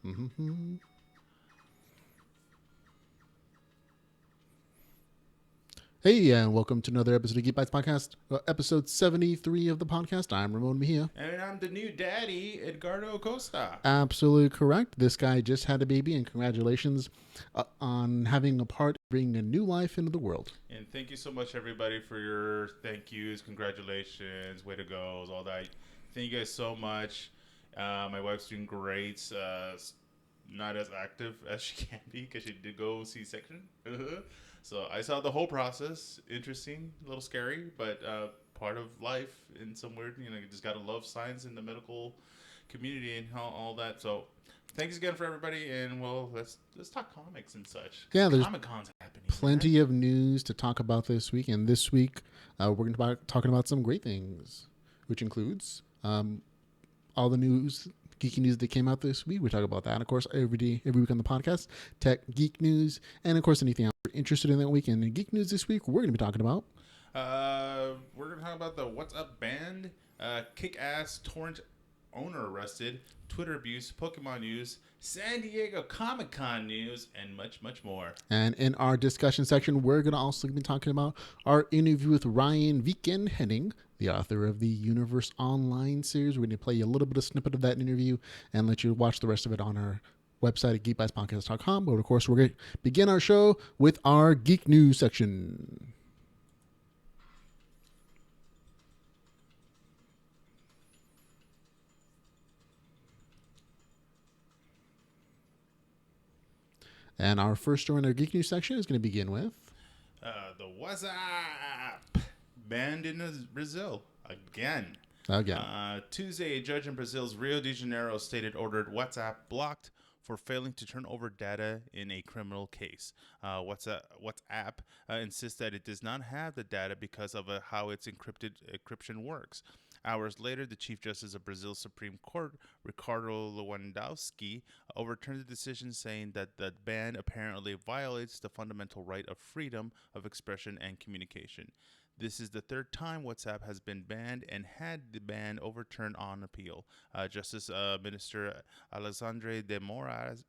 Mm-hmm. Hey, and welcome to another episode of Geek Bytes podcast, episode 73 of the podcast. I'm Ramon Mejia. And I'm the new daddy, Edgar Acosta. Absolutely correct. This guy just had a baby, and congratulations on having a part bringing a new life into the world. And thank you so much, everybody, for your thank yous, congratulations, way to go, all that. Thank you guys so much. My wife's doing great. Not as active as she can be because she did go C-section. So I saw the whole process. Interesting, a little scary, but part of life in some weird, you just got to love science in the medical community and all that. So thanks again for everybody, and let's talk comics and such. Yeah, there's Comic-Con's happening. Plenty of news to talk about this week, and this week we're going to be talking about some great things, which includes all the news, geeky news that came out this week. We talk about that, of course, every week on the podcast, tech, geek news, and of course anything else we're interested in that week. And in geek news this week, we're going to be talking about we're going to talk about the What's Up band, kickasstorrents owner arrested, Twitter abuse, Pokemon news, San Diego Comic-Con news, and much, much more. And in our discussion section, we're going to also be talking about our interview with Ryan Viken Henning, the author of the Universe Online series. We're going to play you a little bit of snippet of that interview and let you watch the rest of it on our website at geekbytespodcast.com. But of course, we're going to begin our show with our geek news section. And our first story in our geek news section is going to begin with the What's Up banned in Brazil again. Tuesday, a judge in Brazil's Rio de Janeiro state had ordered WhatsApp blocked for failing to turn over data in a criminal case. WhatsApp insists that it does not have the data because of how its encryption works. Hours later, the Chief Justice of Brazil's Supreme Court, Ricardo Lewandowski, overturned the decision, saying that the ban apparently violates the fundamental right of freedom of expression and communication. This is the third time WhatsApp has been banned and had the ban overturned on appeal. Justice Minister Alexandre de Moraes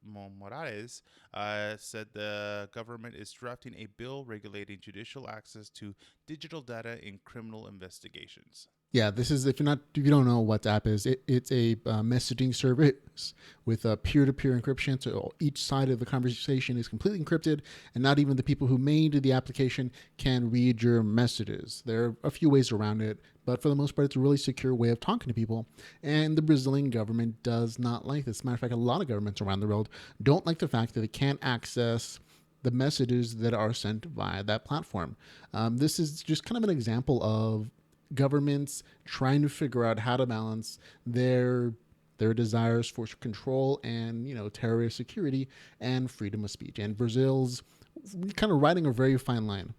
said the government is drafting a bill regulating judicial access to digital data in criminal investigations. Yeah, this is, if you don't know what WhatsApp is, it's a messaging service with a peer-to-peer encryption. So each side of the conversation is completely encrypted, and not even the people who made the application can read your messages. There are a few ways around it, but for the most part, it's a really secure way of talking to people. And the Brazilian government does not like this. As a matter of fact, a lot of governments around the world don't like the fact that they can't access the messages that are sent via that platform. This is just kind of an example of governments trying to figure out how to balance their desires for control and terrorist security and freedom of speech. And Brazil's kind of riding a very fine line.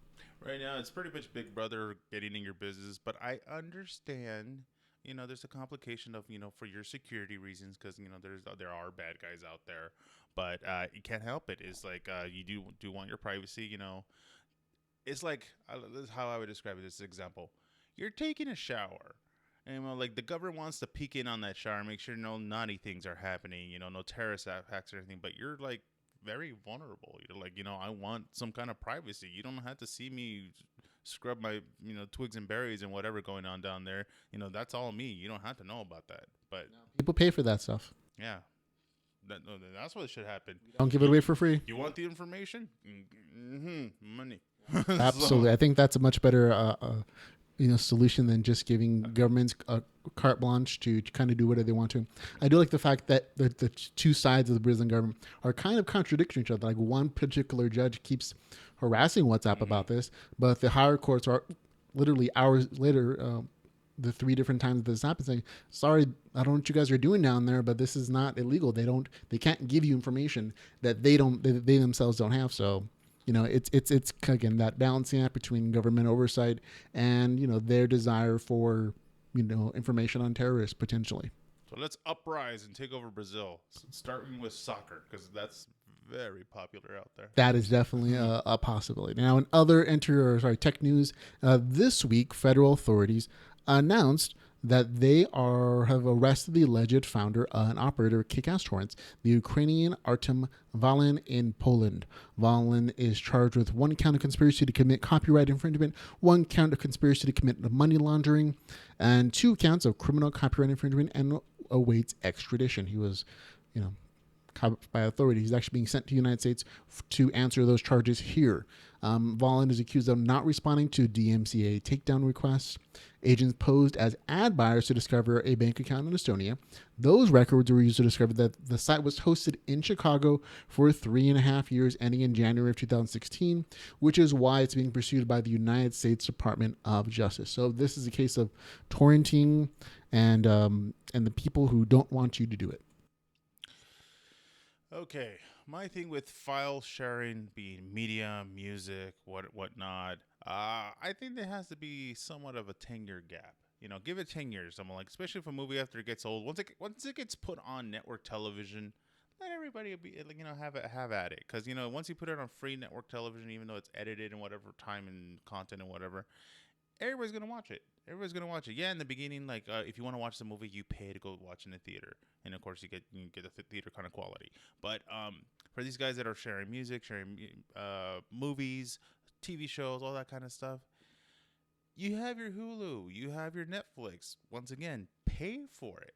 Right now, it's pretty much Big Brother getting in your business, but I understand. There's a complication of for your security reasons because there are bad guys out there, but you can't help it. It's like you do want your privacy. It's like this is how I would describe it. This example. You're taking a shower, and the government wants to peek in on that shower, make sure no naughty things are happening, no terrorist attacks or anything. But you're very vulnerable. You're I want some kind of privacy. You don't have to see me scrub my twigs and berries and whatever going on down there. That's all me. You don't have to know about that. But people pay for that stuff. Yeah, that's what should happen. Don't give it away for free. You want the information? Money. Absolutely. I think that's a much better solution than just giving governments a carte blanche to kind of do whatever they want to. I do like the fact that the two sides of the Brazilian government are kind of contradicting each other. Like one particular judge keeps harassing WhatsApp about this, but the higher courts are literally hours later, the three different times this happened, saying, sorry, I don't know what you guys are doing down there, but this is not illegal. They can't give you information that they themselves don't have. So it's again that balancing act between government oversight and their desire for information on terrorists potentially. So let's uprise and take over Brazil, starting with soccer because that's very popular out there. That is definitely a possibility. Now, in other tech news, this week federal authorities announced that they have arrested the alleged founder and operator of kickasstorrents, the Ukrainian Artem Valin in Poland. Valin is charged with 1 count of conspiracy to commit copyright infringement, 1 count of conspiracy to commit money laundering, and 2 counts of criminal copyright infringement, and awaits extradition. He was, caught by authorities. He's actually being sent to the United States to answer those charges here. Valin is accused of not responding to DMCA takedown requests. Agents posed as ad buyers to discover a bank account in Estonia. Those records were used to discover that the site was hosted in Chicago for 3.5 years, ending in January of 2016, which is why it's being pursued by the United States Department of Justice. So this is a case of torrenting and the people who don't want you to do it. Okay, my thing with file sharing being media, music, whatnot, I think there has to be somewhat of a 10-year gap. Give it 10 years. I'm like, especially if a movie after it gets old, once it gets put on network television, let everybody be, have at it. Because once you put it on free network television, even though it's edited and whatever time and content and whatever, everybody's gonna watch it. Yeah, in the beginning, like if you want to watch the movie, you pay to go watch in the theater, and of course you get the theater kind of quality. But for these guys that are sharing music, sharing movies, TV shows, all that kind of stuff, you have your Hulu, you have your Netflix. Once again, pay for it.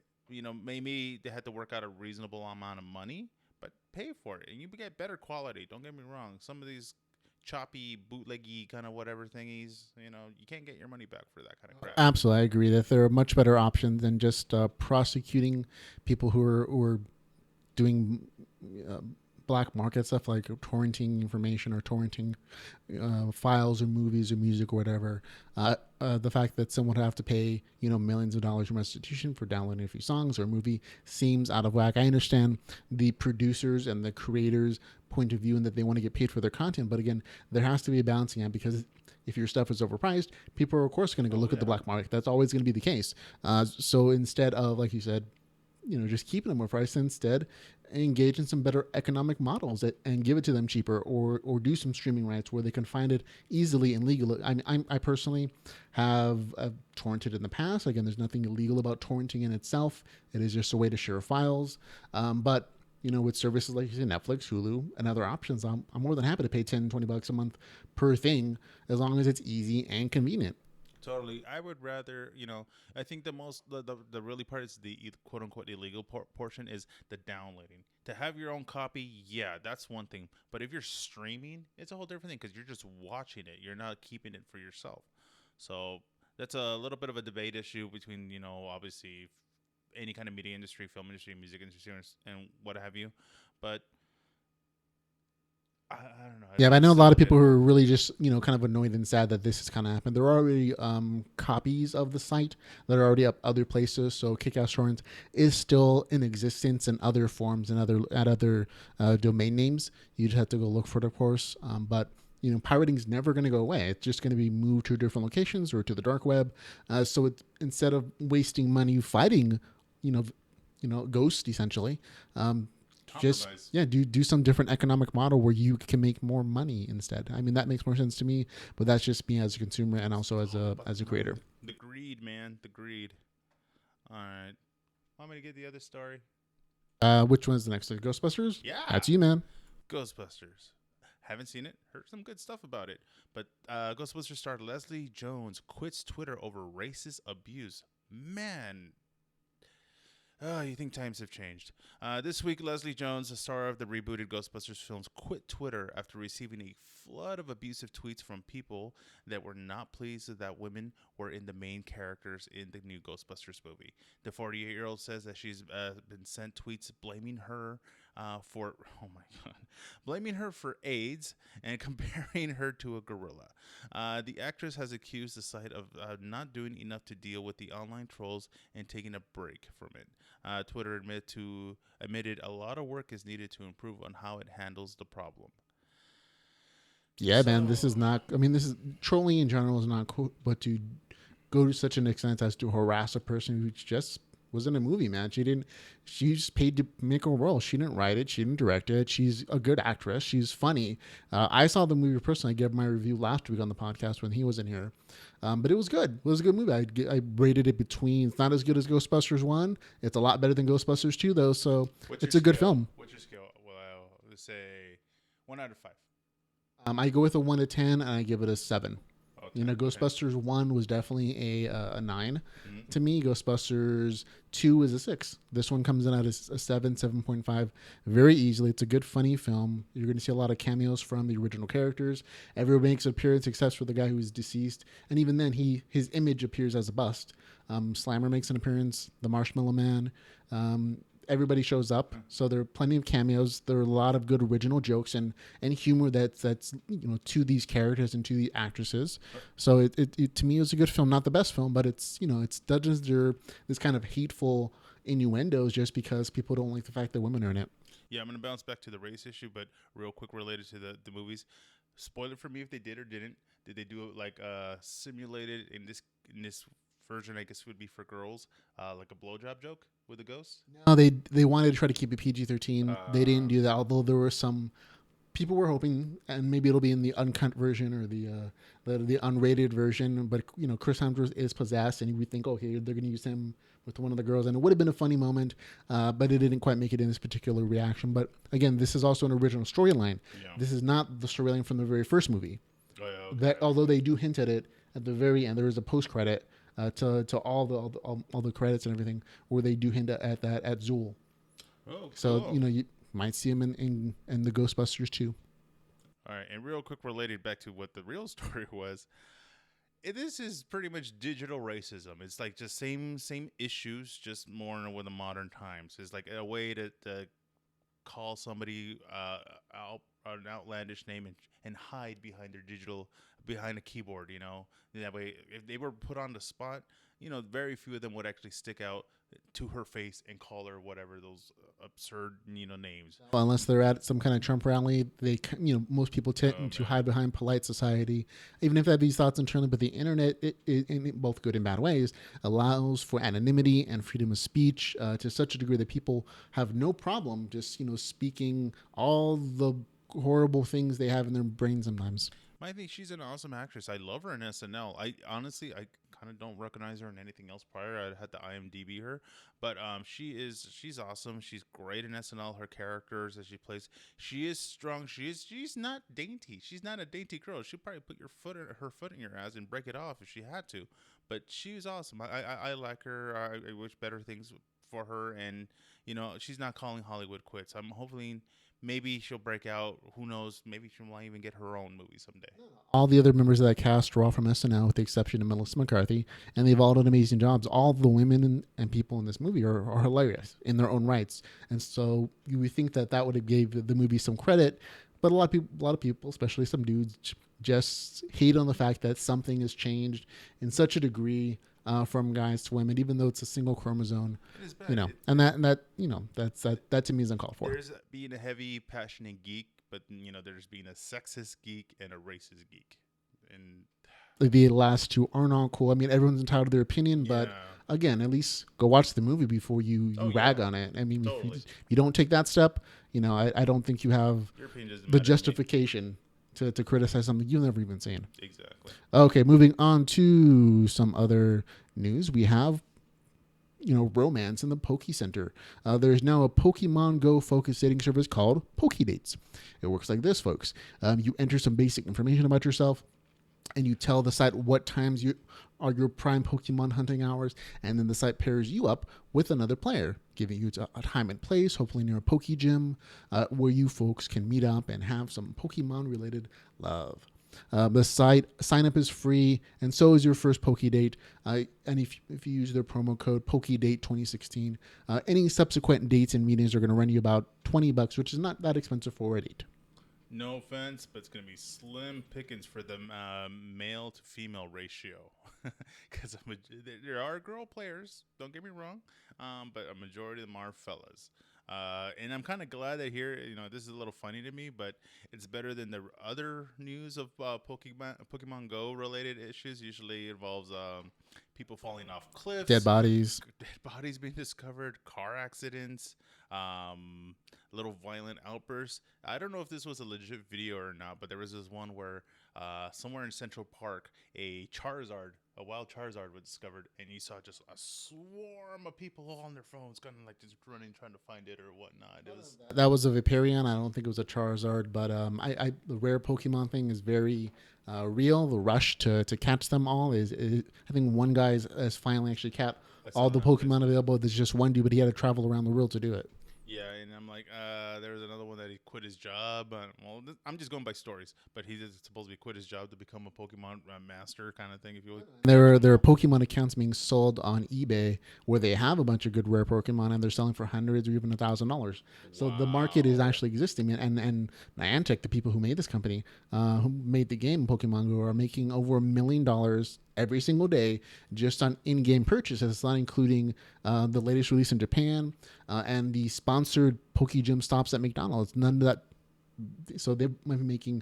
Maybe they had to work out a reasonable amount of money, but pay for it, and you get better quality. Don't get me wrong. Some of these choppy, bootleggy kind of whatever thingies, you can't get your money back for that kind of crap. Absolutely, I agree that there are much better options than just prosecuting people who are doing black market stuff like torrenting information or torrenting files or movies or music or whatever. The fact that someone would have to pay millions of dollars in restitution for downloading a few songs or a movie seems out of whack. I understand the producers and the creators' point of view and that they want to get paid for their content, but again, there has to be a balancing act, because if your stuff is overpriced, people are of course going to go look at the black market. That's always going to be the case. So instead of, like you said, just keeping them overpriced, instead engage in some better economic models and give it to them cheaper, or do some streaming rights where they can find it easily and legally. I personally have torrented in the past. Again, there's nothing illegal about torrenting in itself. It is just a way to share files. But with services like Netflix, Hulu, and other options, I'm more than happy to pay $10-$20 a month per thing, as long as it's easy and convenient. Totally. I would rather, I think the really part is the quote unquote illegal portion is the downloading. To have your own copy, yeah, that's one thing. But if you're streaming, it's a whole different thing, because you're just watching it. You're not keeping it for yourself. So that's a little bit of a debate issue between, obviously any kind of media industry, film industry, music industry, and what have you. But I don't know. Yeah, but I know a lot of people who are really just, kind of annoyed and sad that this has kind of happened. There are already copies of the site that are already up other places. So kickasstorrents is still in existence in other forms and other domain names. You'd have to go look for it, of course. But pirating is never going to go away. It's just going to be moved to different locations or to the dark web. So instead of wasting money fighting, ghosts essentially, just do some different economic model where you can make more money instead. I mean, that makes more sense to me, but that's just me as a consumer and also as a creator. The greed, man, the greed. All right, want me to get the other story? Which one's the next? Ghostbusters? Yeah, that's you, man. Ghostbusters. Haven't seen it. Heard some good stuff about it. But Ghostbusters star Leslie Jones quits Twitter over racist abuse. Man. Oh, you think times have changed. This week, Leslie Jones, the star of the rebooted Ghostbusters films, quit Twitter after receiving a flood of abusive tweets from people that were not pleased that women were in the main characters in the new Ghostbusters movie. The 48-year-old says that she's been sent tweets blaming her blaming her for AIDS and comparing her to a gorilla. The actress has accused the site of not doing enough to deal with the online trolls and taking a break from it. Twitter admitted a lot of work is needed to improve on how it handles the problem. Yeah, man, this is not. I mean, this is trolling in general is not cool, but to go to such an extent as to harass a person who's just was in a movie, man. She just paid to make a role. She didn't write it. She didn't direct it. She's a good actress. She's funny. I saw the movie personally. I gave my review last week on the podcast when he was in here. But it was good. It was a good movie. I rated it between, it's not as good as Ghostbusters 1. It's a lot better than Ghostbusters 2, though. So it's a good film. What's your scale? Well, let's say 1 out of 5. I go with a 1 to 10, and I give it a 7. Okay, You know, Ghostbusters 1 was definitely a 9 Mm-hmm. to me. Ghostbusters 2 is a 6. This one comes in at a 7, 7.5 very easily. It's a good, funny film. You're going to see a lot of cameos from the original characters. Everyone makes an appearance except for the guy who is deceased. And even then, his image appears as a bust. Slammer makes an appearance. The Marshmallow Man. Everybody shows up, so there are plenty of cameos. There are a lot of good original jokes and humor that's to these characters and to the actresses. So it to me is a good film, not the best film, but it doesn't deserve this kind of hateful innuendos just because people don't like the fact that women are in it. Yeah, I'm gonna bounce back to the race issue, but real quick related to the movies. Spoil it for me if they did or didn't. Did they do it like simulated in this version? I guess it would be for girls, like a blowjob joke with a ghost. No, they wanted to try to keep it PG-13. They didn't do that, although there were some people were hoping, and maybe it'll be in the uncut version or the unrated version. But Chris Hemsworth is possessed, and you would think, okay, they're going to use him with one of the girls, and it would have been a funny moment, but it didn't quite make it in this particular reaction. But again, this is also an original storyline. Yeah. This is not the storyline from the very first movie. Oh, yeah, okay. That although they do hint at it at the very end, there is a post credit. To all the credits and everything, where they do hint at that at Zool. Oh, cool. So you might see him in the Ghostbusters too. All right, and real quick, related back to what the real story was. This is pretty much digital racism. It's like just same issues, just more with the modern times. It's like a way to call somebody an outlandish name and hide behind a keyboard. That way, if they were put on the spot, very few of them would actually stick out to her face and call her whatever those absurd names. Well, unless they're at some kind of Trump rally, they most people tend to hide behind polite society, even if they have these thoughts internally. But the internet, in both good and bad ways, allows for anonymity and freedom of speech to such a degree that people have no problem just speaking all the horrible things they have in their brain sometimes. I think she's an awesome actress. I love her in SNL. I kind of don't recognize her in anything else prior. I had to IMDb her, but she's awesome. She's great in SNL. Her characters that she plays, she is strong. She's not dainty. She's not a dainty girl. She'd probably put her foot in your ass and break it off if she had to. But she's awesome. I like her. I wish better things for her, and she's not calling Hollywood quits. I'm hoping. Maybe she'll break out. Who knows? Maybe she might even get her own movie someday. All the other members of that cast are all from SNL, with the exception of Melissa McCarthy, and they've all done amazing jobs. All the women and people in this movie are hilarious in their own rights, and so you would think that would have gave the movie some credit, but a lot of people, especially some dudes, just hate on the fact that something has changed in such a degree. From guys to women, even though it's a single chromosome, and that to me is uncalled for. There's being a heavy, passionate geek, but there's being a sexist geek and a racist geek, and the last two are not cool. I mean, everyone's entitled to their opinion, but again, at least go watch the movie before you rag on it. I mean, totally. If you don't take that step, I don't think you have the justification to criticize something you've never even seen. Exactly. Okay, moving on to some other news. We have, romance in the Poke Center. There's now a Pokemon Go focused dating service called Pokedates. It works like this, folks. You enter some basic information about yourself, and you tell the site what times are your prime Pokemon hunting hours, and then the site pairs you up with another player, giving you a time and place, hopefully near a Poke Gym, where you folks can meet up and have some Pokemon-related love. The site sign-up is free, and so is your first Pokedate. And if you use their promo code PokeDate2016, any subsequent dates and meetings are going to run you about $20, which is not that expensive for a date. No offense, but it's going to be slim pickings for the male to female ratio. Because there are girl players, don't get me wrong, but a majority of them are fellas. And I'm kind of glad that here, this is a little funny to me, but it's better than the other news of Pokemon Go related issues. Usually involves people falling off cliffs, dead bodies being discovered, car accidents, little violent outbursts. I don't know if this was a legit video or not, but there was this one where somewhere in Central Park, a wild Charizard was discovered, and you saw just a swarm of people all on their phones, kind of like just running, trying to find it or whatnot. That was a Vaporeon. I don't think it was a Charizard, but the rare Pokemon thing is very real. The rush to catch them all is I think one guy has finally actually caught all the Pokemon available. There's just one dude, but he had to travel around the world to do it. Yeah, and I'm like, there was another one that he quit his job. I'm just going by stories, but he supposedly quit his job to become a Pokemon master kind of thing. If you would. There are Pokemon accounts being sold on eBay where they have a bunch of good rare Pokemon and they're selling for hundreds or even $1,000. So the market is actually existing, and Niantic, the people who made this company, who made the game Pokemon Go, are making over $1 million every single day just on in-game purchases. It's not including the latest release in Japan and the sponsored Pokegym stops at McDonald's. None of that. So they might be making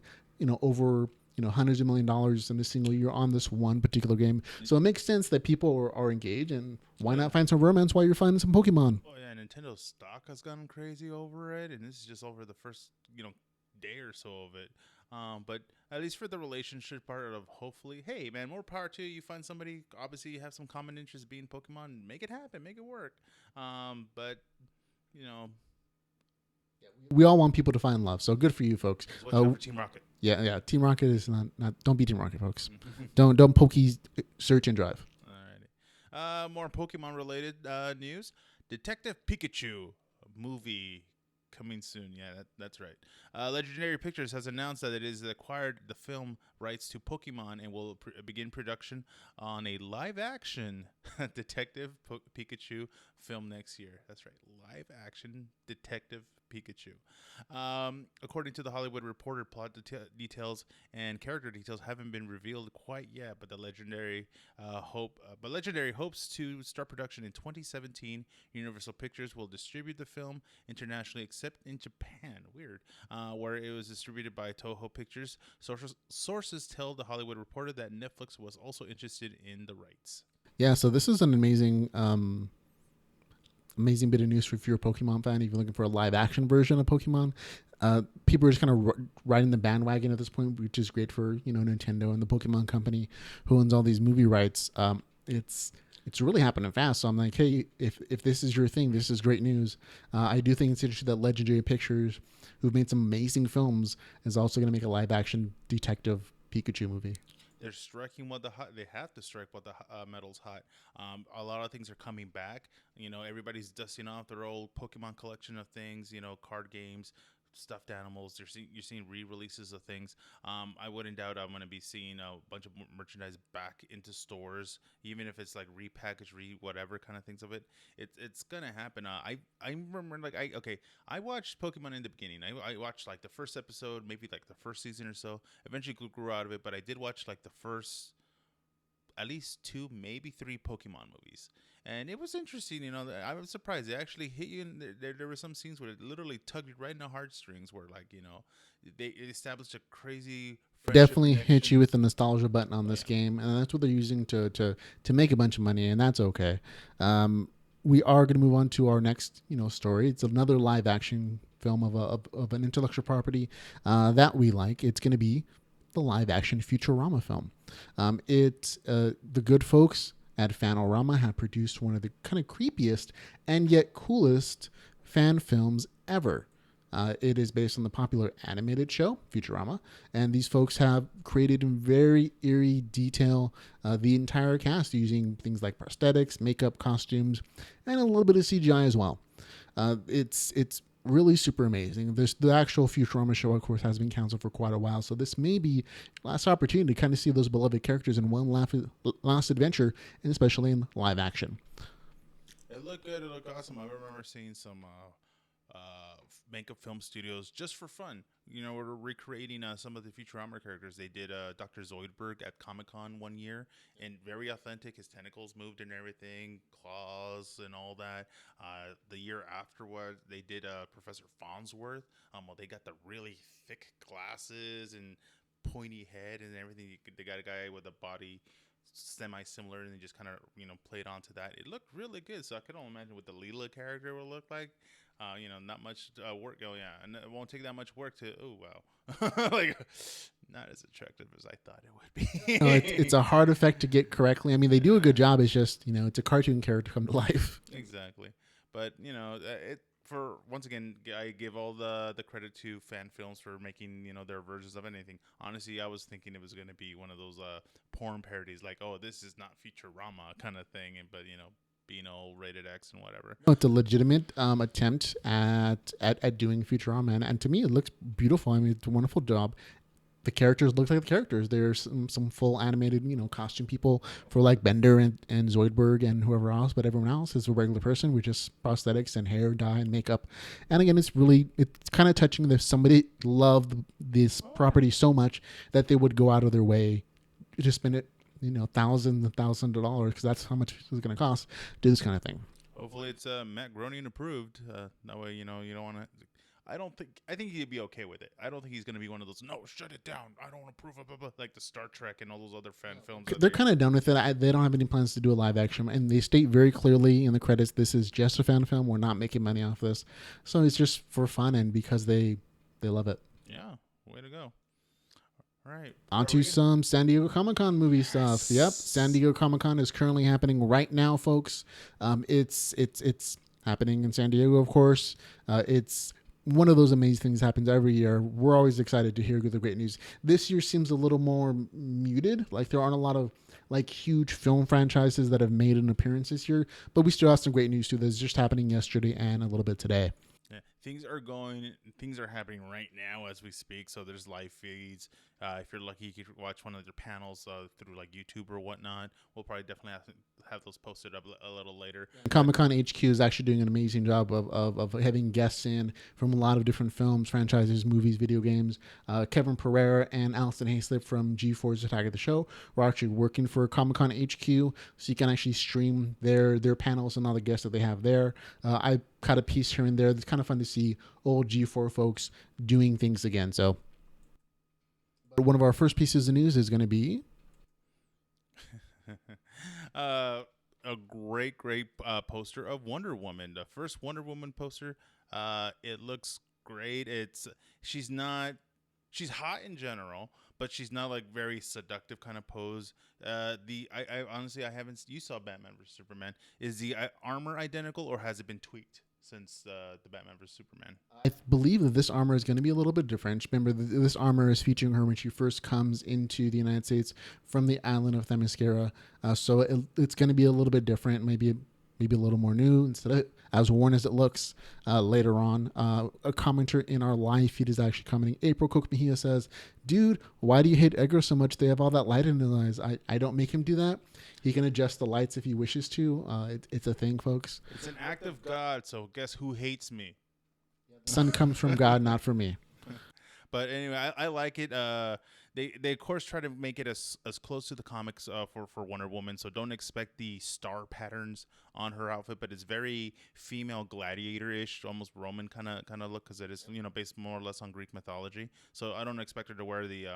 over hundreds of $1 million in a single year on this one particular game. So it makes sense that people are engaged, and why not find some romance while you're finding some Pokemon? Oh yeah, Nintendo's stock has gone crazy over it, and this is just over the first day or so of it. But at least for the relationship part of, hopefully, hey man, more power to you. You find somebody, obviously you have some common interest being Pokemon, make it happen, make it work. But we all want people to find love, so good for you folks. Watch out for Team Rocket. Yeah, Team Rocket is not don't be Team Rocket, folks. don't Pokey search and drive. Alrighty. More Pokemon related news. Detective Pikachu movie coming soon. Yeah, that's right. Legendary Pictures has announced that it has acquired the film rights to Pokemon and will begin production on a live-action Detective Pikachu film next year. That's right, live-action Detective Pikachu. According to the Hollywood Reporter, plot details and character details haven't been revealed quite yet, but Legendary hopes to start production in 2017. Universal Pictures will distribute the film internationally, except in Japan. Weird, where it was distributed by Toho Pictures. Sources tell the Hollywood Reporter that Netflix was also interested in the rights. Yeah, so this is an amazing bit of news if you're a Pokemon fan. If you're looking for a live action version of Pokemon, people are just kind of riding the bandwagon at this point, which is great for Nintendo and the Pokemon company who owns all these movie rights. It's really happening fast. So I'm like, hey, if this is your thing, this is great news. I do think it's interesting that Legendary Pictures, who've made some amazing films, is also going to make a live action Detective Pikachu movie. They're striking what they have to strike what the metal's hot. A lot of things are coming back. Everybody's dusting off their old Pokemon collection of things. Card games, stuffed animals. You're seeing re-releases of things. I wouldn't doubt I'm going to be seeing a bunch of merchandise back into stores, even if it's like repackaged, whatever kind of things of it. It's going to happen. I remember I watched Pokemon in the beginning. I watched like the first episode, maybe like the first season or so. Eventually grew out of it, but I did watch like the first at least 2, maybe 3 Pokemon movies. And it was interesting, I was surprised. They actually hit you in there were some scenes where it literally tugged you right in the heartstrings where, like, they established a crazy definitely connection. Hit you with the nostalgia button on this game, and that's what they're using to make a bunch of money, and that's okay. We are going to move on to our next, story. It's another live action film of an intellectual property that we like. It's going to be the live action Futurama film. It's the good folks at Fanorama have produced one of the kind of creepiest and yet coolest fan films ever. It is based on the popular animated show Futurama, and these folks have created in very eerie detail the entire cast using things like prosthetics, makeup, costumes, and a little bit of CGI as well. It's really super amazing. The actual Futurama show, of course, has been canceled for quite a while, so this may be last opportunity to kind of see those beloved characters in one last adventure, and especially in live action. It looked good. It looked awesome. I remember seeing some makeup film studios just for fun. We're recreating some of the Futurama characters. They did Dr. Zoidberg at Comic-Con one year, and very authentic. His tentacles moved and everything, claws and all that. The year afterward, they did Professor Farnsworth. They got the really thick glasses and pointy head and everything. They got a guy with a body semi-similar, and they just kind of played onto that. It looked really good, so I could only imagine what the Leela character will look like. Not much work. Oh yeah, and it won't take that much work to. Oh wow, like not as attractive as I thought it would be. No, it's a hard effect to get correctly. I mean, they do a good job. It's just it's a cartoon character come to life. Exactly, but for once again, I give all the credit to fan films for making their versions of anything. Honestly, I was thinking it was going to be one of those porn parodies, like, oh, this is not Futurama kind of thing, but being all rated X and whatever. It's a legitimate attempt at doing Futurama, and to me, it looks beautiful. I mean, it's a wonderful job. The characters look like the characters. There's some full animated, costume people for like Bender and Zoidberg and whoever else, but everyone else is a regular person with just prosthetics and hair, dye, and makeup. And again, it's kind of touching that somebody loved this property so much that they would go out of their way to spend it, thousands and thousands of dollars, because that's how much it's going to cost to do this kind of thing. Hopefully, it's Matt Groening approved. That way, you don't want to. I think he'd be okay with it. I don't think he's going to be one of those, no, shut it down, I don't approve of like the Star Trek and all those other fan films. They're kind of done with it. They don't have any plans to do a live action, and they state very clearly in the credits, this is just a fan film. We're not making money off this. So it's just for fun and because they love it. Yeah, way to go. All right. On to some San Diego Comic-Con movie stuff. Yep, San Diego Comic-Con is currently happening right now, folks. It's happening in San Diego, of course. It's one of those amazing things happens every year. We're always excited to hear the great news. This year seems a little more muted. Like there aren't a lot of like huge film franchises that have made an appearance this year, but we still have some great news too. That's just happening yesterday and a little bit today. Yeah, things are happening right now as we speak. So there's live feeds. If you're lucky, you could watch one of their panels through like YouTube or whatnot. We'll probably definitely have those posted up a little later. Comic-Con HQ is actually doing an amazing job of having guests in from a lot of different films, franchises, movies, video games. Kevin Pereira and Alison Hayslip from G4's Attack of the Show were actually working for Comic-Con HQ, so you can actually stream their panels and all the guests that they have there. I caught a piece here and there. It's kind of fun to see old G4 folks doing things again. So one of our first pieces of news is going to be a great poster of Wonder Woman. The first Wonder Woman poster. It looks great. She's hot in general, but she's not like very seductive kind of pose. I honestly, you saw Batman vs Superman. Is the armor identical or has it been tweaked since the Batman vs Superman? I believe that this armor is going to be a little bit different. Remember, this armor is featuring her when she first comes into the United States from the island of Themyscira. So it's going to be a little bit different, maybe a little more new instead of as worn as it looks later on. A commenter in our live feed is actually commenting. April Cook Mejia says, dude, why do you hate Edgar so much? They have all that light in his eyes. I don't make him do that. He can adjust the lights if he wishes to. It's a thing, folks. It's an act of God, so guess who hates me? The sun comes from God, not from me. But anyway, I like it. They of course try to make it as close to the comics for Wonder Woman. So don't expect the star patterns on her outfit, but it's very female gladiator-ish, almost Roman kind of look, because it is based more or less on Greek mythology. So I don't expect her to wear the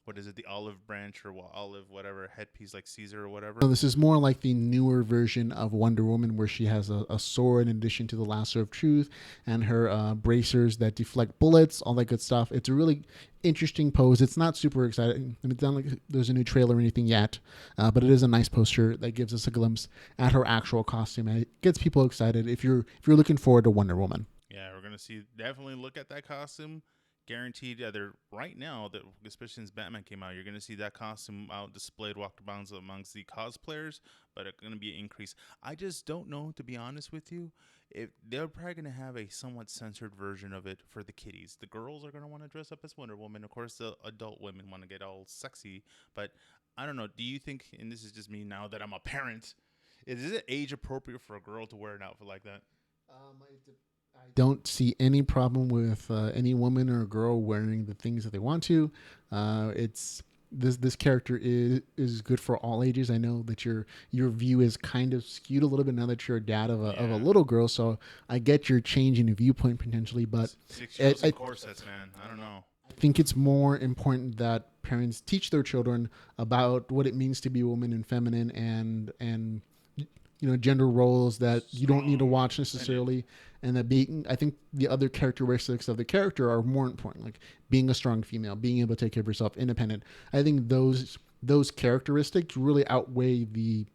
what is it, the olive branch or olive whatever headpiece like Caesar or whatever. No, this is more like the newer version of Wonder Woman, where she has a sword in addition to the lasso of truth and her bracers that deflect bullets, all that good stuff. It's a really interesting pose. It's not super exciting. I mean, it's not like there's a new trailer or anything yet, but it is a nice poster that gives us a glimpse at her actual costume, and it gets people excited if you're looking forward to Wonder Woman. Yeah, we're gonna definitely look at that costume. Guaranteed, they're right now, that especially since Batman came out, you're going to see that costume out displayed, walked around amongst the cosplayers, but it's going to be an increase. I just don't know, to be honest with you, if they're probably going to have a somewhat censored version of it for the kiddies. The girls are going to want to dress up as Wonder Woman. Of course, the adult women want to get all sexy, but I don't know. Do you think, and this is just me now that I'm a parent, is it age appropriate for a girl to wear an outfit like that? I don't see any problem with any woman or girl wearing the things that they want to. It's this character is good for all ages. I know that your view is kind of skewed a little bit now that you're a dad of a little girl, so I get your change in viewpoint potentially, but 6 years of corsets, man. I don't know. I think it's more important that parents teach their children about what it means to be a woman and feminine and gender roles that you don't need to watch necessarily, and that I think the other characteristics of the character are more important, like being a strong female, being able to take care of yourself, independent. I think those characteristics really outweigh the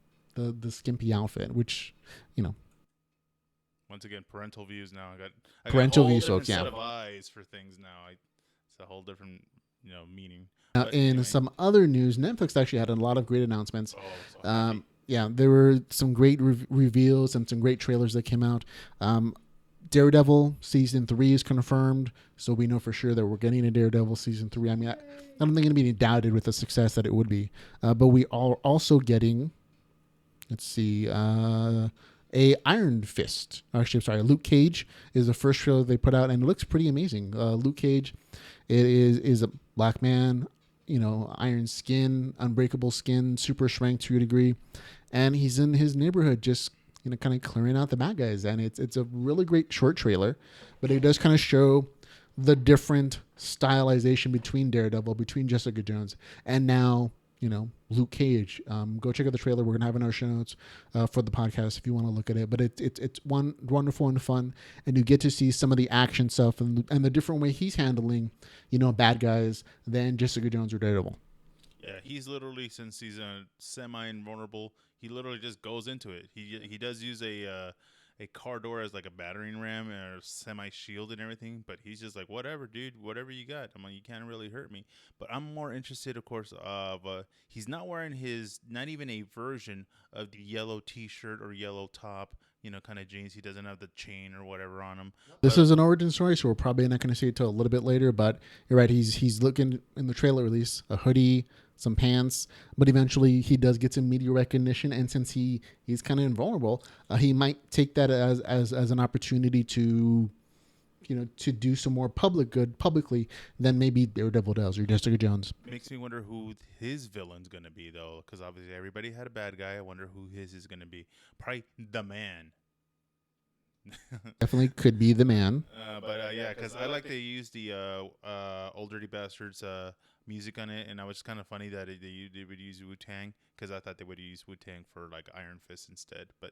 skimpy outfit, which once again, parental views now. I parental got a whole views, different folks. Yeah, set of eyes for things now. It's a whole different meaning. But in anyway. Some other news, Netflix actually had a lot of great announcements. So yeah, there were some great reveals and some great trailers that came out. Daredevil season 3 is confirmed, so we know for sure that we're getting a Daredevil season 3. I mean, I don't think it'll be doubted with the success that it would be. But we are also getting, let's see, a Iron Fist. Actually, I'm sorry, Luke Cage is the first trailer they put out, and it looks pretty amazing. Luke Cage, it is a black man, iron skin, unbreakable skin, super strength to a degree, and he's in his neighborhood just kind of clearing out the bad guys. And it's a really great short trailer, but it does kind of show the different stylization between Daredevil, between Jessica Jones, and now Luke Cage. Go check out the trailer. We're gonna have in our show notes for the podcast if you want to look at it. But it's wonderful and fun, and you get to see some of the action stuff and the different way he's handling bad guys than Jessica Jones or Daredevil. Yeah, he's literally, since he's semi-invulnerable, he literally just goes into it. He does use a car door as like a battering ram and a semi-shield and everything, but he's just like, whatever, dude, whatever you got. I'm like, you can't really hurt me. But I'm more interested, of course, of he's not wearing not even a version of the yellow t-shirt or yellow top, kind of jeans. He doesn't have the chain or whatever on him. This is an origin story, so we're probably not going to see it till a little bit later, but you're right. He's looking in the trailer release, a hoodie, some pants, but eventually he does get some media recognition, and since he's kind of invulnerable, he might take that as an opportunity to to do some more public good publicly than maybe Daredevil does or Jessica Jones. Makes me wonder who his villain's gonna be, though, because obviously everybody had a bad guy. I wonder who his is gonna be. Probably the Man. Definitely could be the Man. But yeah, because I like they used the Old Dirty Bastards music on it, and it was kind of funny that they would use Wu-Tang, because I thought they would use Wu-Tang for like Iron Fist instead. But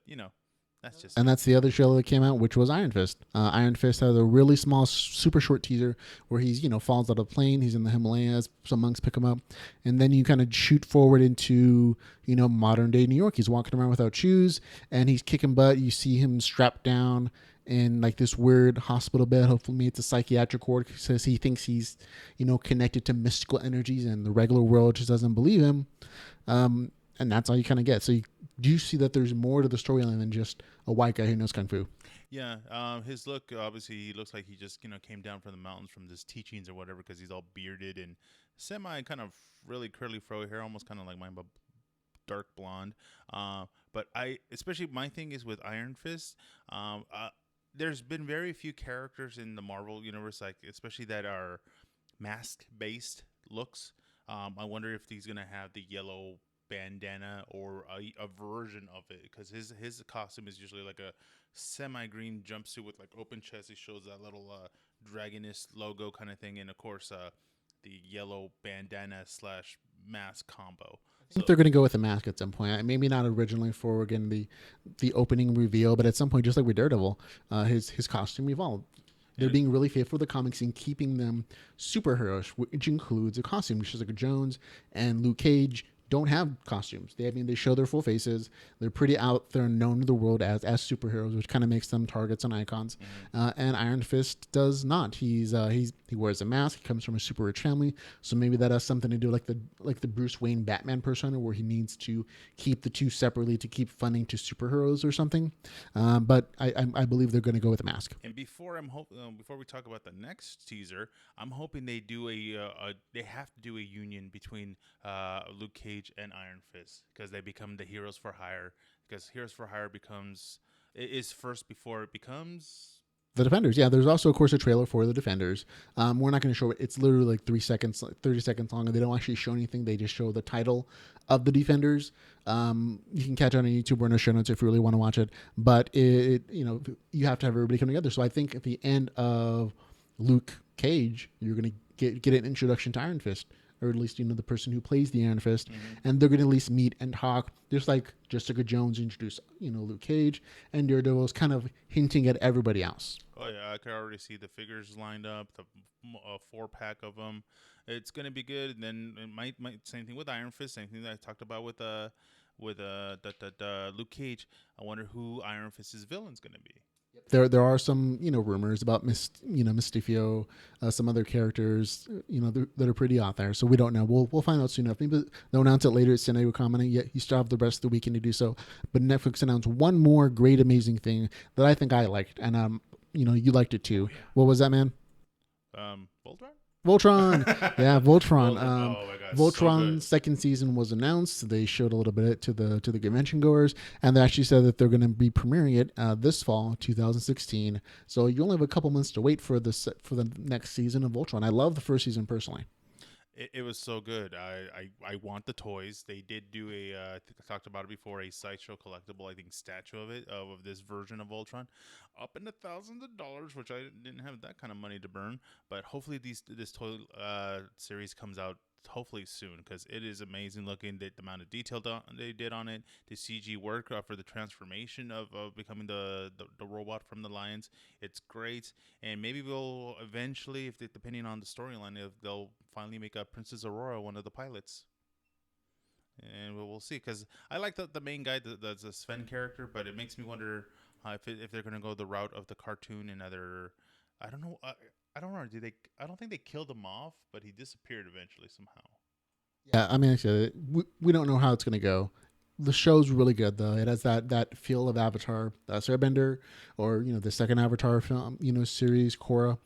that's just. And that's the other trailer that came out, which was Iron Fist. Iron Fist has a really small, super short teaser where he's falls out of a plane. He's in the Himalayas. Some monks pick him up, and then you kind of shoot forward into modern day New York. He's walking around without shoes, and he's kicking butt. You see him strapped down in like this weird hospital bed. Hopefully it's a psychiatric ward. He says he thinks he's connected to mystical energies, and the regular world just doesn't believe him. And that's all you kind of get. So you do see that there's more to the storyline than just a white guy who knows kung fu. Yeah, his look, obviously, he looks like he just came down from the mountains from his teachings or whatever, because he's all bearded and semi kind of really curly fro hair, almost kind of like mine, but dark blonde. But especially my thing is with Iron Fist. There's been very few characters in the Marvel universe, like especially that are mask-based looks. I wonder if he's gonna have the yellow bandana or a version of it, because his costume is usually like a semi-green jumpsuit with like open chest. He shows that little dragoness logo kind of thing, and of course the yellow bandana / mask combo. I think they're going to go with a mask at some point. Maybe not originally for again the opening reveal, but at some point, just like with Daredevil, his costume evolved. They're being really faithful to the comics and keeping them superheroes, which includes a costume. Jessica Jones and Luke Cage don't have costumes. They show their full faces. They're pretty out there, known to the world as superheroes, which kind of makes them targets and icons. And Iron Fist does not. He wears a mask. He comes from a super rich family, so maybe that has something to do like the Bruce Wayne Batman persona, where he needs to keep the two separately to keep funding to superheroes or something. But I believe they're going to go with a mask. And before we talk about the next teaser, I'm hoping they do they have to do a union between Luke Cage and Iron Fist, because they become the Heroes for Hire. Because Heroes for Hire is first before it becomes the Defenders. Yeah, there's also, of course, a trailer for the Defenders. We're not going to show it. It's literally like 30 seconds long, and they don't actually show anything. They just show the title of the Defenders. You can catch it on YouTube or in our show notes if you really want to watch it. But you have to have everybody come together. So I think at the end of Luke Cage, you're going to get an introduction to Iron Fist. or at least the person who plays the Iron Fist, and they're going to at least meet and talk, just like Jessica Jones introduced Luke Cage, and Daredevil's kind of hinting at everybody else. Oh yeah, I could already see the figures lined up, the 4-pack of them. It's gonna be good. And then it might same thing with Iron Fist, same thing that I talked about with Luke Cage. I wonder who Iron Fist's villain's gonna be. There are some rumors about Mystifio, some other characters that are pretty out there. So we don't know. We'll find out soon enough. Maybe they'll announce it later at San Diego Comic-Con. Yet you still have the rest of the weekend to do so. But Netflix announced one more great, amazing thing that I think I liked, and you liked it too. Oh, yeah. What was that, man? Voltron. Yeah, Voltron. Oh my God, Voltron's second season was announced. They showed a little bit to the convention goers, and they actually said that they're going to be premiering it this fall, 2016. So you only have a couple months to wait for the next season of Voltron. I love the first season personally. It was so good. I want the toys. They did do I think I talked about it before, a Sideshow collectible, I think, statue of this version of Voltron, up in the thousands of dollars, which I didn't have that kind of money to burn. But hopefully this toy series comes out hopefully soon, because it is amazing looking. The amount of detail they did on it, the CG work for the transformation of becoming the robot from the Lions, it's great. And maybe we'll eventually, depending on the storyline, if they'll finally make Princess Aurora one of the pilots. And we'll see, because I like the main guy, the Sven character, but it makes me wonder if they're going to go the route of the cartoon and other. I don't know. I don't know. I don't think they killed him off, but he disappeared eventually somehow. Yeah, I mean, actually, we don't know how it's going to go. The show's really good, though. It has that feel of Avatar, Airbender, or the second Avatar film, series, Korra,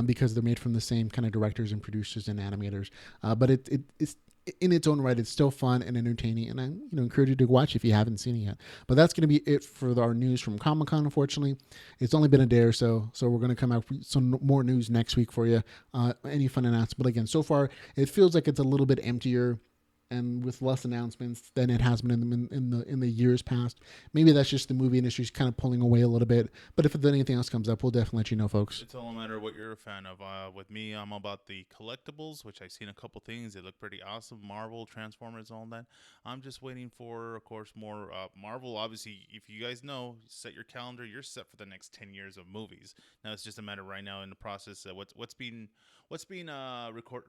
because they're made from the same kind of directors and producers and animators. But it's in its own right, it's still fun and entertaining, and I encourage you to watch if you haven't seen it yet. But that's going to be it for our news from Comic-Con. Unfortunately, it's only been a day or so we're going to come out with some more news next week for you. Any fun announcements? But again, so far it feels like it's a little bit emptier and with less announcements than it has been in the years past. Maybe that's just the movie industry's kind of pulling away a little bit. But if anything else comes up, we'll definitely let you know, folks. It's all a matter of what you're a fan of. With me, I'm about the collectibles, which I've seen a couple things. They look pretty awesome. Marvel, Transformers, all that. I'm just waiting for, of course, more Marvel. Obviously, if you guys know, set your calendar. You're set for the next 10 years of movies. Now it's just a matter right now in the process. What's being recorded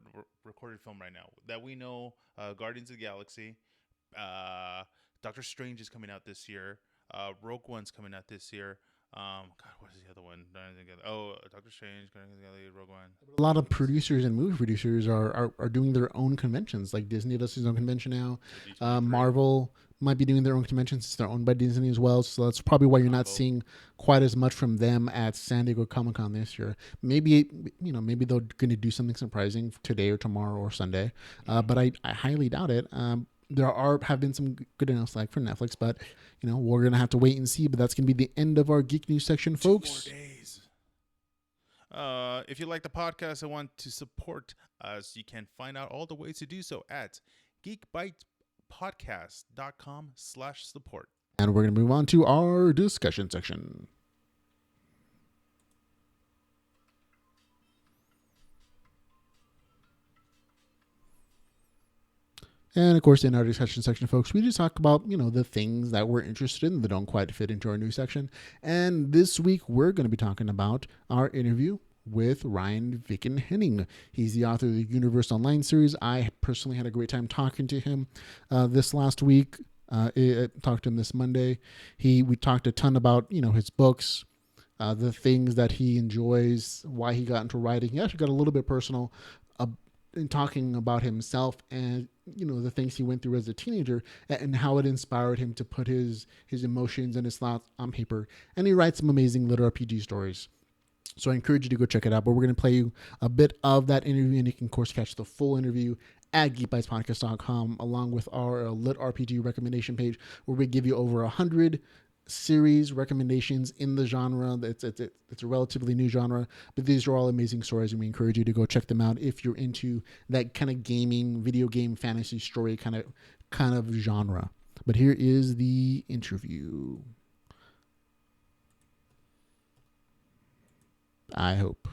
film right now that we know. Guardians of the Galaxy, Doctor Strange is coming out this year. Rogue One's coming out this year. God, what is the other one? Doctor Strange, Guardians of the Galaxy, Rogue One. A lot of producers and movie producers are doing their own conventions. Like Disney does his own convention now. Marvel might be doing their own conventions since they're owned by Disney as well. So that's probably why you're not seeing quite as much from them at San Diego Comic-Con this year. Maybe they're going to do something surprising today or tomorrow or Sunday. But I highly doubt it. There have been some good announcements like for Netflix, but we're going to have to wait and see. But that's going to be the end of our Geek News section, folks. 2 more days. If you like the podcast and want to support us, you can find out all the ways to do so at geekbytespodcast.com/support. And we're going to move on to our discussion section. And of course, in our discussion section, folks, we just talk about, the things that we're interested in that don't quite fit into our news section. And this week, we're going to be talking about our interview with Ryan Viken Henning. He's the author of the Universe Online series. I personally had a great time talking to him this last week. I talked to him this Monday. We talked a ton about, his books, the things that he enjoys, why he got into writing. He actually got a little bit personal in talking about himself and, the things he went through as a teenager and how it inspired him to put his emotions and his thoughts on paper. And he writes some amazing lit RPG stories. So I encourage you to go check it out. But we're going to play you a bit of that interview, and you can, of course, catch the full interview at geekbytespodcast.com, along with our lit RPG recommendation page, where we give you over 100 series recommendations in the genre. It's a relatively new genre, but these are all amazing stories, and we encourage you to go check them out if you're into that kind of gaming, video game, fantasy story kind of genre. But here is the interview. I hope.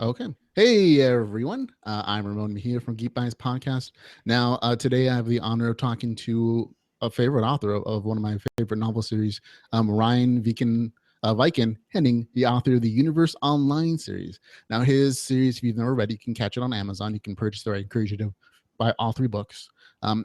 Okay. Hey, everyone. I'm Ramon Mejia from Geek Bytes podcast. Now, today I have the honor of talking to a favorite author of one of my favorite novel series, Ryan Viken Henning, the author of the Universe Online series. Now, his series, if you've never read it, you can catch it on Amazon. You can purchase it. I encourage you to buy all three books.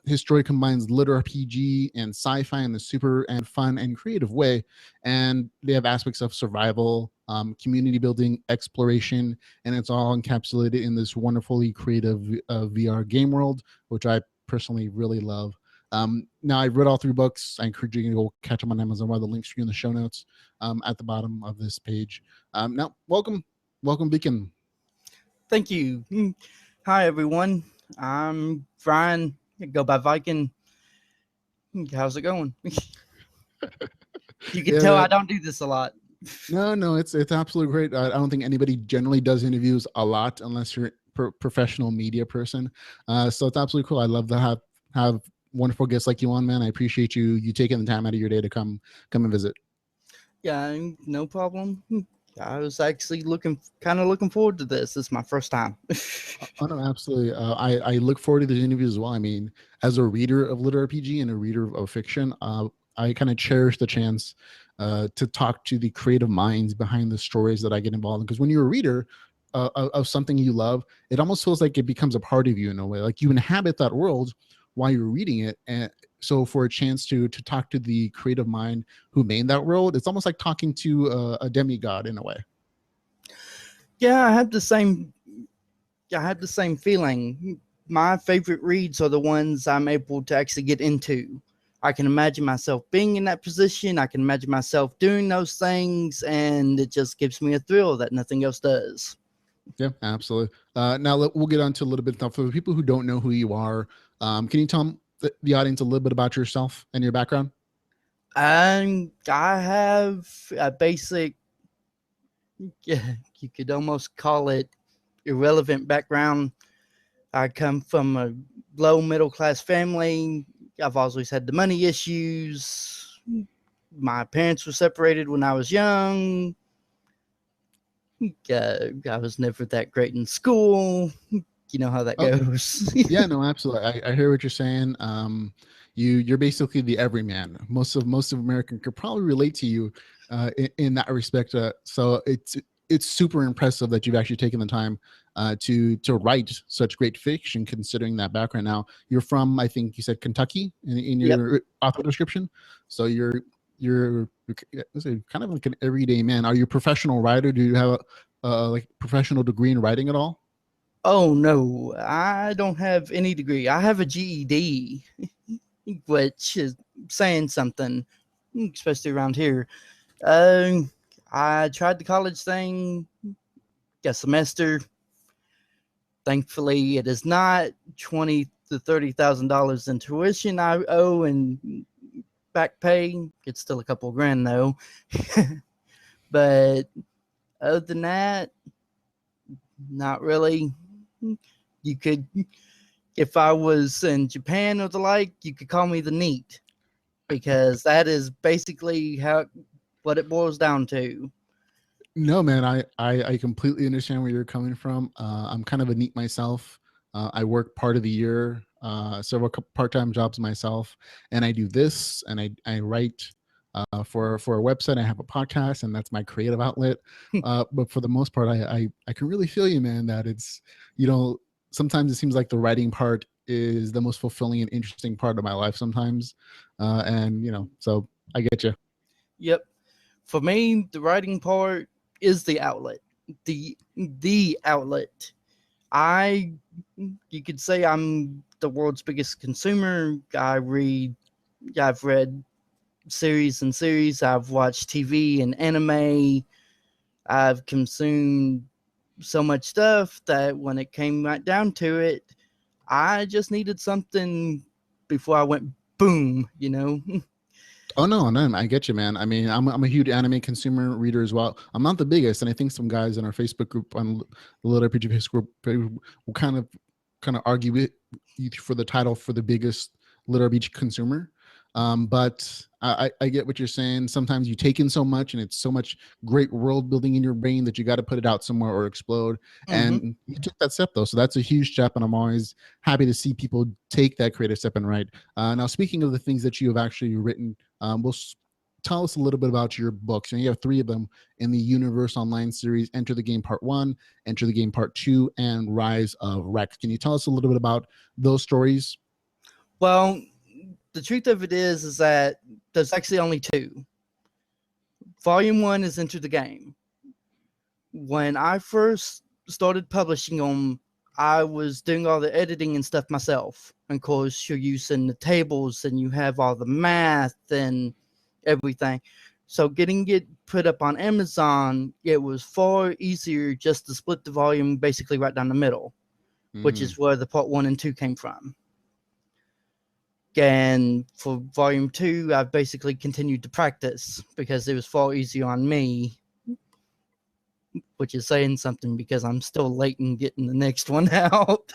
His story combines lit RPG and sci-fi in a super and fun and creative way, and they have aspects of survival, community building, exploration, and it's all encapsulated in this wonderfully creative VR game world, which I personally really love. Now, I've read all three books. I encourage you to go catch them on Amazon. While the links for you in the show notes at the bottom of this page. Now, welcome, Beacon. Thank you. Hi, everyone. I'm Ryan. Go by Viken. How's it going? You can tell I don't do this a lot. No, it's absolutely great. I don't think anybody generally does interviews a lot unless you're a professional media person. So it's absolutely cool. I love to have wonderful guests like you on, man. I appreciate you taking the time out of your day to come and visit. Yeah, no problem. I was actually looking forward to this. This is my first time. Oh, no, absolutely. I look forward to the interviews as well. I mean, as a reader of lit RPG and a reader of fiction, I kind of cherish the chance to talk to the creative minds behind the stories that I get involved in. Because when you're a reader of something you love, it almost feels like it becomes a part of you in a way. Like you inhabit that world while you're reading it. And so for a chance to talk to the creative mind who made that world, it's almost like talking to a demigod in a way. Yeah, I have the same feeling. My favorite reads are the ones I'm able to actually get into. I can imagine myself being in that position. I can imagine myself doing those things, and it just gives me a thrill that nothing else does. Yeah, absolutely. Now we'll get on to a little bit. Now, for the people who don't know who you are, can you tell the audience a little bit about yourself and your background? I have a basic, you could almost call it irrelevant background. I come from a low middle class family. I've always had the money issues. My parents were separated when I was young. I was never that great in school. You know how that goes. Yeah, no, absolutely. I hear what you're saying. You're basically the everyman. Most of America could probably relate to you in that respect. So it's super impressive that you've actually taken the time to write such great fiction, considering that background. Now, you're from, I think you said Kentucky in your author description. So you're kind of like an everyday man. Are you a professional writer? Do you have a like professional degree in writing at all? Oh no, I don't have any degree. I have a GED, which is saying something, especially around here. I tried the college thing, a semester. Thankfully, it is not $20,000 to $30,000 in tuition I owe and back pay. It's still a couple grand though. But other than that, not really. You could, if I was in Japan or the like, you could call me the NEET, because that is basically what it boils down to. No, man, I completely understand where you're coming from. I'm kind of a NEET myself. I work part of the year, several part-time jobs myself, and I do this, and I write for a website. I have a podcast, and that's my creative outlet. But for the most part, I can really feel you, man. That it's, sometimes it seems like the writing part is the most fulfilling and interesting part of my life sometimes, and so I get you. Yep. For me, the writing part is the outlet. The outlet. You could say I'm the world's biggest consumer. I've read series and series. I've watched TV and anime. I've consumed so much stuff that when it came right down to it, I just needed something before I went boom, Oh no, I get you, man. I mean, I'm a huge anime consumer reader as well. I'm not the biggest, and I think some guys in our Facebook group on the Little RPG Facebook group will kind of argue it for the title for the biggest Little RPG consumer. But I get what you're saying. Sometimes you take in so much, and it's so much great world building in your brain that you got to put it out somewhere or explode. And you took that step though, so that's a huge step. And I'm always happy to see people take that creative step and write. Now, speaking of the things that you have actually written, tell us a little bit about your books. And you have 3 of them in the Universe Online series: Enter the Game Part 1, Enter the Game Part 2, and Rise of Rex. Can you tell us a little bit about those stories? Well, the truth of it is that there's actually only 2. Volume 1 is Enter the Game. When I first started publishing them, I was doing all the editing and stuff myself. And of course, you're using the tables and you have all the math and everything. So getting it put up on Amazon, it was far easier just to split the volume basically right down the middle, which is where the part 1 and 2 came from. And for volume 2, I've basically continued to practice because it was far easier on me, which is saying something because I'm still late in getting the next one out.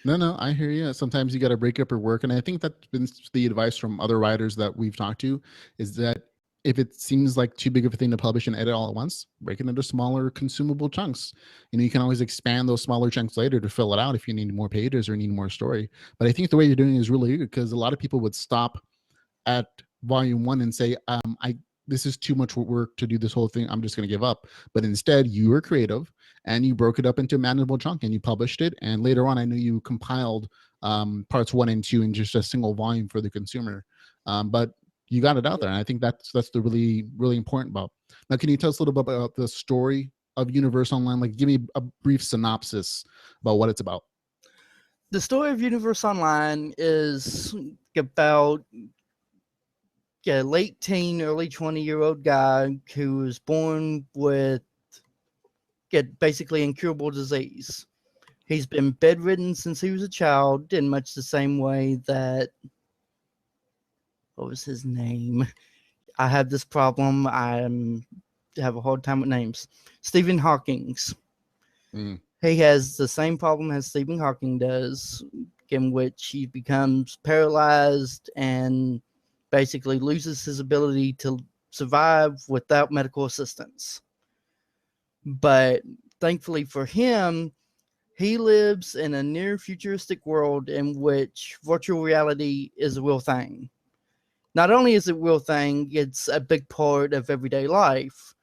No, I hear you. Sometimes you got to break up your work. And I think that's been the advice from other writers that we've talked to, is that if it seems like too big of a thing to publish and edit all at once, break it into smaller consumable chunks. You can always expand those smaller chunks later to fill it out if you need more pages or need more story. But I think the way you're doing it is really good, because a lot of people would stop at volume 1 and say, this is too much work to do this whole thing, I'm just going to give up. But instead, you were creative and you broke it up into a manageable chunk and you published it. And later on, I know you compiled parts 1 and 2 in just a single volume for the consumer. But you got it out there, and I think that's the really, really important about. Now, can you tell us a little bit about the story of Universe Online? Like, give me a brief synopsis about what it's about. The story of Universe Online is about a late teen, early 20-year-old guy who was born with basically incurable disease. He's been bedridden since he was a child, in much the same way that, what was his name? I have this problem. I have a hard time with names. Stephen Hawking's. He has the same problem as Stephen Hawking does, in which he becomes paralyzed and basically loses his ability to survive without medical assistance. But thankfully for him, he lives in a near futuristic world in which virtual reality is a real thing. Not only is it a real thing, it's a big part of everyday life.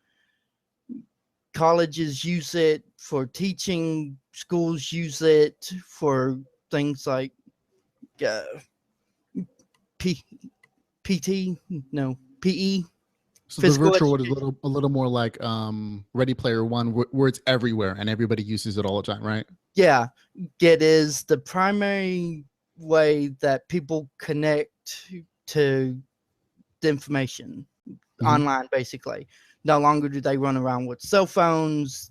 Colleges use it for teaching, schools use it for things like PE. So the virtual world is a little more like Ready Player One, where it's everywhere and everybody uses it all the time, right? Yeah, it is the primary way that people connect to the information online, basically. No longer do they run around with cell phones.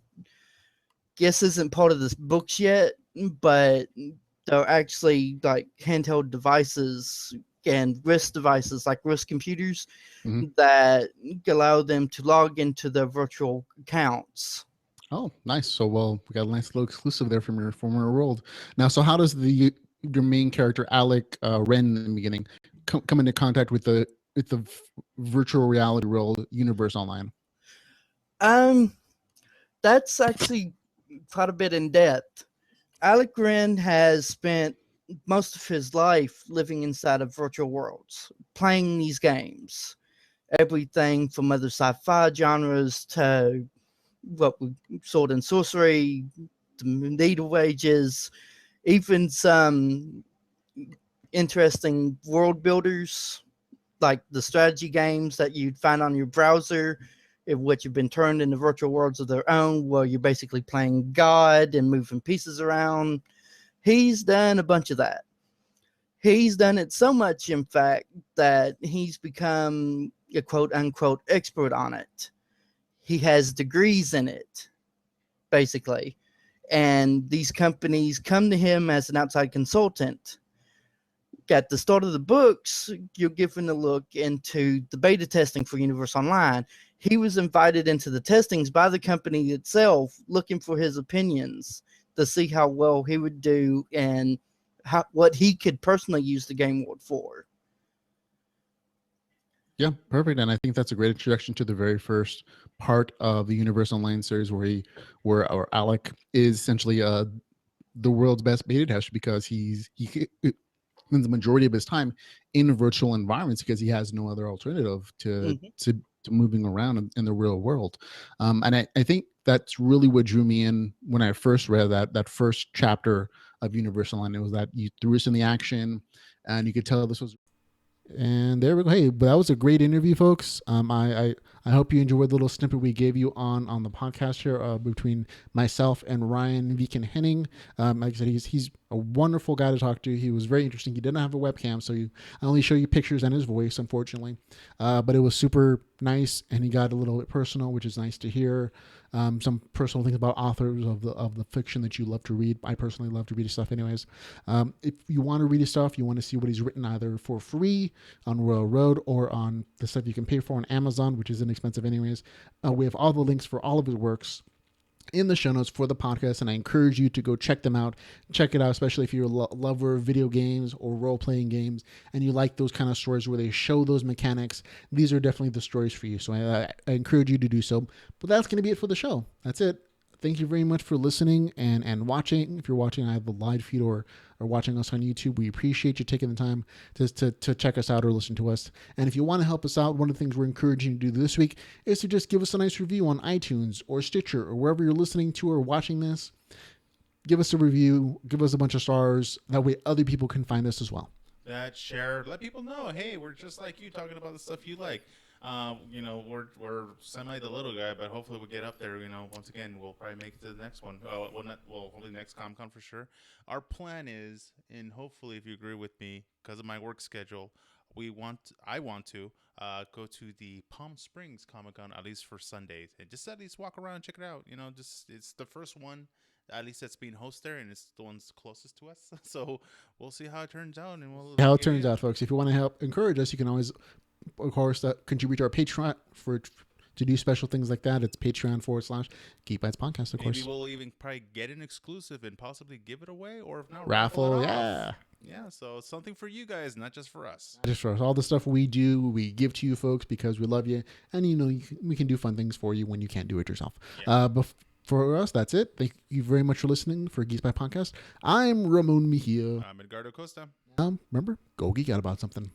Guess isn't part of the books yet, but they're actually like handheld devices and wrist devices, like wrist computers, that allow them to log into their virtual accounts. Oh, nice. So, well, we got a nice little exclusive there from your former world. Now, so how does your main character, Alec Wren, in the beginning, come into contact with the virtual reality world, Universe Online? That's actually quite a bit in depth. Alec Wren has spent most of his life living inside of virtual worlds, playing these games. Everything from other sci-fi genres to sword and sorcery, the Middle Ages, even some interesting world builders like the strategy games that you'd find on your browser, which have been turned into virtual worlds of their own, where you're basically playing God and moving pieces around. He's done a bunch of that. He's done it so much, in fact, that he's become a quote-unquote expert on it. He has degrees in it, basically. And these companies come to him as an outside consultant. At the start of the books, you're given a look into the beta testing for Universe Online. He was invited into the testings by the company itself, looking for his opinions to see how well he would do and what he could personally use the game world for. Yeah, perfect. And I think that's a great introduction to the very first part of the Universe Online series, where our Alec is essentially the world's best beta tester because he spends the majority of his time in virtual environments because he has no other alternative to moving around in the real world. And I think that's really what drew me in when I first read that first chapter of Universe Online. It was that you threw us in the action, and you could tell this was. And there we go. Hey, but that was a great interview, folks. I hope you enjoyed the little snippet we gave you on the podcast here between myself and Ryan Viken Henning. Like I said, he's a wonderful guy to talk to. He was very interesting. He didn't have a webcam, so I only show you pictures and his voice, unfortunately. But it was super nice, and he got a little bit personal, which is nice to hear. Some personal things about authors of the fiction that you love to read. I personally love to read his stuff anyways. If you want to read his stuff, you want to see what he's written either for free on Royal Road or on the stuff you can pay for on Amazon, which is inexpensive anyways. We have all the links for all of his works in the show notes for the podcast, and I encourage you to go check them out. Check it out, especially if you're a lover of video games or role-playing games and you like those kind of stories where they show those mechanics. These are definitely the stories for you, so I encourage you to do so. But that's going to be it for the show. That's it. Thank you very much for listening and watching. If you're watching either the live feed or watching us on YouTube, we appreciate you taking the time to check us out or listen to us. And if you want to help us out, one of the things we're encouraging you to do this week is to just give us a nice review on iTunes or Stitcher or wherever you're listening to or watching this. Give us a review. Give us a bunch of stars. That way other people can find us as well. Share. Let people know, hey, we're just like you, talking about the stuff you like. We're semi the little guy, but hopefully we'll get up there. Once again, we'll probably make it to the next one. Hopefully next Comic-Con for sure. Our plan is, and hopefully if you agree with me, because of my work schedule, I want to go to the Palm Springs Comic-Con at least for Sundays and just at least walk around and check it out. It's the first one. At least that's being hosted there, and it's the one's closest to us. So we'll see how it turns out, and how it turns out, folks. If you want to help encourage us, you can always, of course, contribute to our Patreon to do special things like that. It's Patreon.com/Geek Bytes Podcast, of course. Maybe we'll even probably get an exclusive and possibly give it away, or if not, raffle. Yeah, so something for you guys, not just for us. Just for us. All the stuff we do, we give to you folks because we love you, and we can do fun things for you when you can't do it yourself. Yeah. For us, that's it. Thank you very much for listening for Geek Bytes Podcast. I'm Ramon Mejia. I'm Edgar Acosta. Remember, go geek out about something.